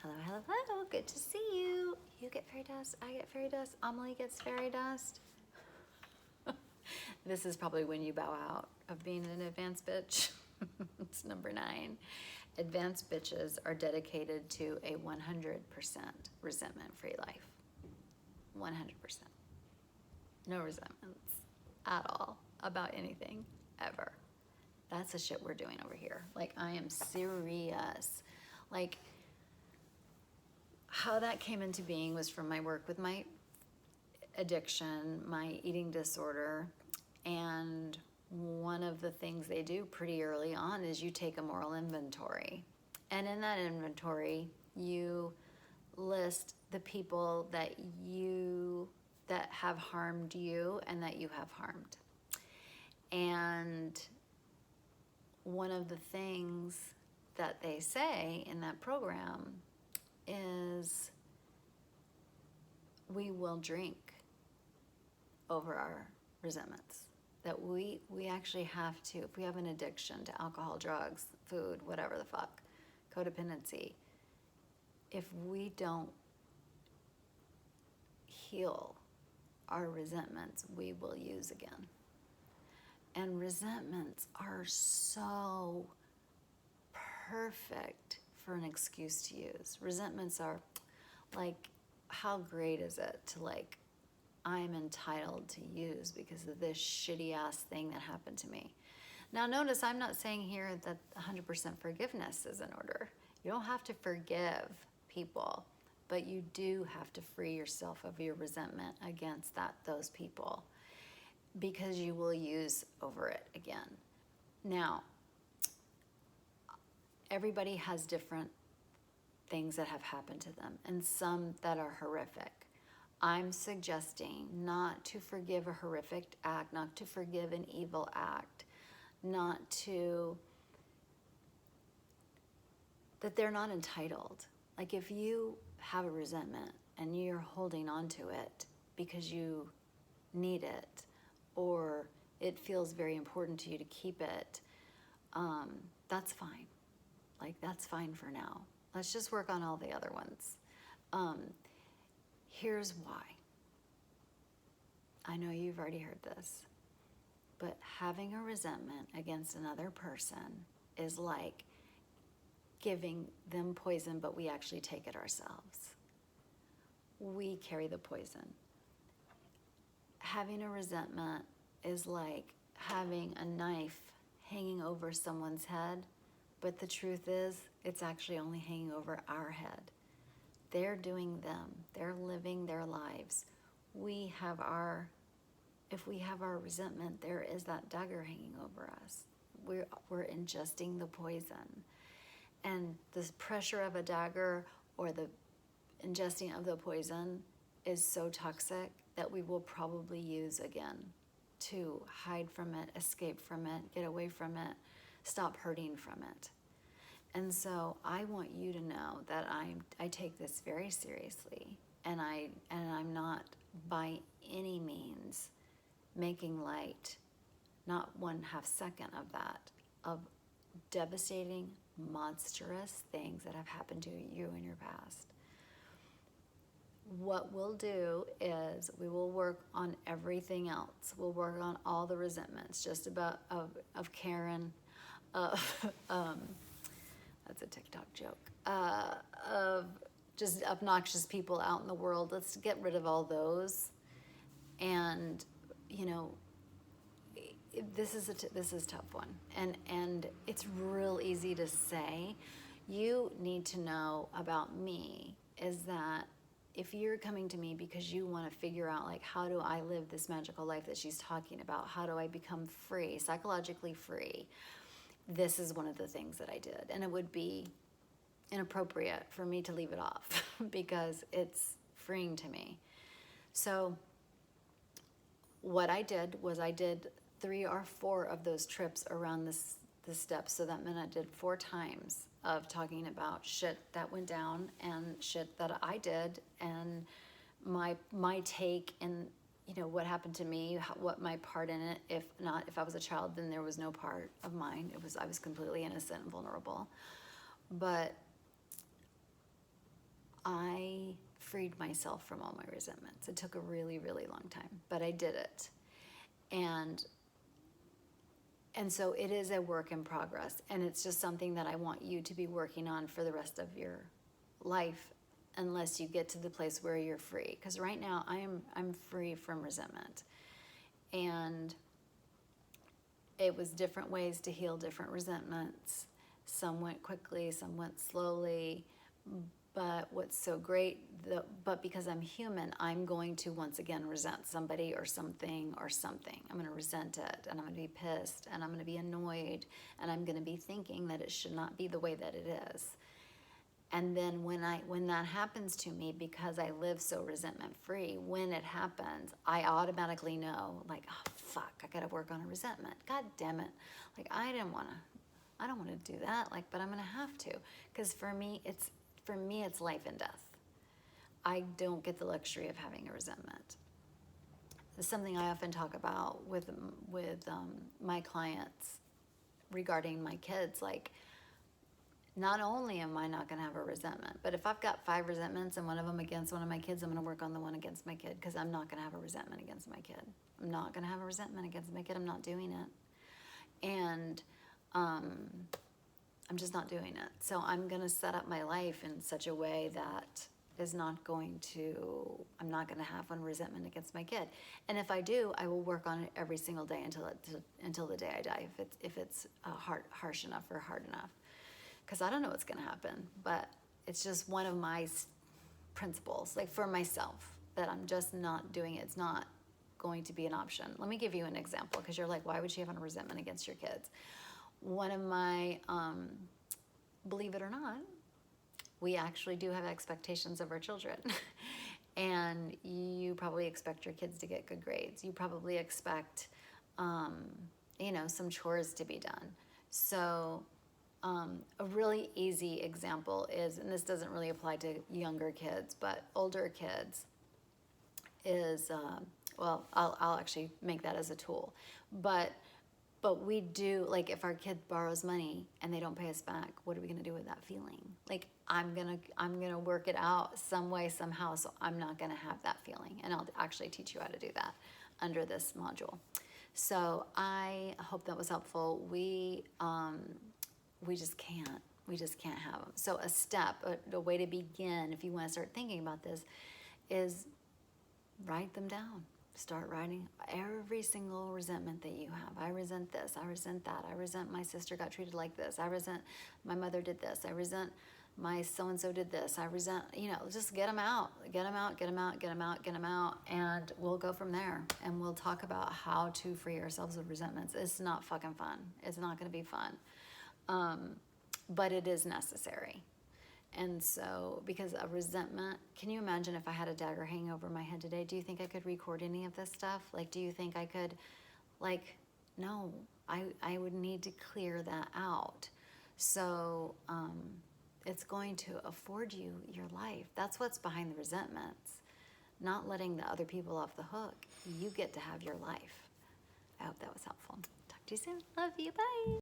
Hello, hello, hello. Good to see you. You get fairy dust. I get fairy dust. Amelie gets fairy dust. This is probably when you bow out of being an advanced bitch. It's number 9. Advanced bitches are dedicated to a 100% resentment-free life. 100%. No resentments at all about anything, ever. That's the shit we're doing over here. Like, I am serious. Like, how that came into being was from my work with my addiction, my eating disorder, and one of the things they do pretty early on is you take a moral inventory. And in that inventory, you list the people that have harmed you and that you have harmed. And one of the things that they say in that program is we will drink over our resentments. That we actually have to, if we have an addiction to alcohol, drugs, food, whatever the fuck, codependency, if we don't heal our resentments, we will use again. And resentments are so perfect for an excuse to use. Resentments are like, how great is it to like, I'm entitled to use because of this shitty ass thing that happened to me. Now notice I'm not saying here that 100% forgiveness is in order. You don't have to forgive people, but you do have to free yourself of your resentment against those people, because you will use over it again. Now, everybody has different things that have happened to them, and some that are horrific. I'm suggesting not to forgive a horrific act, not to forgive an evil act, that they're not entitled. Like, if you have a resentment and you're holding on to it because you need it, or it feels very important to you to keep it, that's fine. Like, that's fine for now. Let's just work on all the other ones. Here's why. I know you've already heard this, but having a resentment against another person is like giving them poison, but we actually take it ourselves. We carry the poison. Having a resentment is like having a knife hanging over someone's head, but the truth is, it's actually only hanging over our head. They're doing them. They're living their lives. If we have our resentment, there is that dagger hanging over us. We're ingesting the poison. And the pressure of a dagger or the ingesting of the poison is so toxic that we will probably use again to hide from it, escape from it, get away from it, stop hurting from it. And so I want you to know that I take this very seriously, and I'm not by any means making light, not 1/2 second of that, of devastating, monstrous things that have happened to you in your past. What we'll do is we will work on everything else. We'll work on all the resentments, just about of Karen, of that's a TikTok joke, of just obnoxious people out in the world. Let's get rid of all those. And, you know, this is a tough one. And it's real easy to say. You need to know about me is that if you're coming to me because you want to figure out, like, how do I live this magical life that she's talking about? How do I become free, psychologically free? This is one of the things that I did. And it would be inappropriate for me to leave it off because it's freeing to me. So what I did was I did 3 or 4 of those trips around the steps. So that meant I did 4 times of talking about shit that went down and shit that I did, and my take in, you know, what happened to me, what my part in it. If I was a child, then there was no part of mine. I was completely innocent and vulnerable. But freed myself from all my resentments. It took a really, really long time, but I did it. And so it is a work in progress, and it's just something that I want you to be working on for the rest of your life, unless you get to the place where you're free. Because right now I'm free from resentment, and it was different ways to heal different resentments. Some went quickly, some went slowly. But what's so great, but because I'm human, I'm going to once again resent somebody or something or something. I'm going to resent it, and I'm going to be pissed, and I'm going to be annoyed, and I'm going to be thinking that it should not be the way that it is. And then when that happens to me, because I live so resentment free, when it happens, I automatically know, like, oh fuck, I got to work on a resentment. God damn it! Like I don't want to do that. Like, but I'm going to have to, because for me it's life and death. I don't get the luxury of having a resentment. It's something I often talk about with my clients regarding my kids. Like, not only am I not going to have a resentment, but if I've got 5 resentments and one of them against one of my kids, I'm going to work on the one against my kid, because I'm not going to have a resentment against my kid. I'm not going to have a resentment against my kid. I'm not doing it. And I'm just not doing it. So I'm going to set up my life in such a way that is not going to, I'm not going to have one resentment against my kid. And if I do, I will work on it every single day until the day I die, if it's harsh enough or hard enough. Because I don't know what's going to happen, but it's just one of my principles, like for myself, that I'm just not doing it. It's not going to be an option. Let me give you an example, because you're like, why would she have a resentment against your kids? One of my, believe it or not, we actually do have expectations of our children. And you probably expect your kids to get good grades. You probably expect, some chores to be done. So a really easy example is, and this doesn't really apply to younger kids, but older kids is, I'll actually make that as a tool. But we do, like, if our kid borrows money and they don't pay us back, what are we gonna do with that feeling? Like, I'm gonna work it out some way, somehow, so I'm not gonna have that feeling. And I'll actually teach you how to do that under this module. So I hope that was helpful. We just can't have them. So a way to begin, if you wanna start thinking about this, is write them down. Start writing every single resentment that you have. I resent this. I resent that. I resent my sister got treated like this. I resent my mother did this. I resent my so-and-so did this. I resent, just get them out. Get them out, get them out, get them out, get them out. And we'll go from there. And we'll talk about how to free ourselves of resentments. It's not fucking fun. It's not going to be fun. But it is necessary. And so, because a resentment, can you imagine if I had a dagger hanging over my head today? Do you think I could record any of this stuff? Like, do you think I could, no, I would need to clear that out. So, it's going to afford you your life. That's what's behind the resentments. Not letting the other people off the hook. You get to have your life. I hope that was helpful. Talk to you soon. Love you. Bye.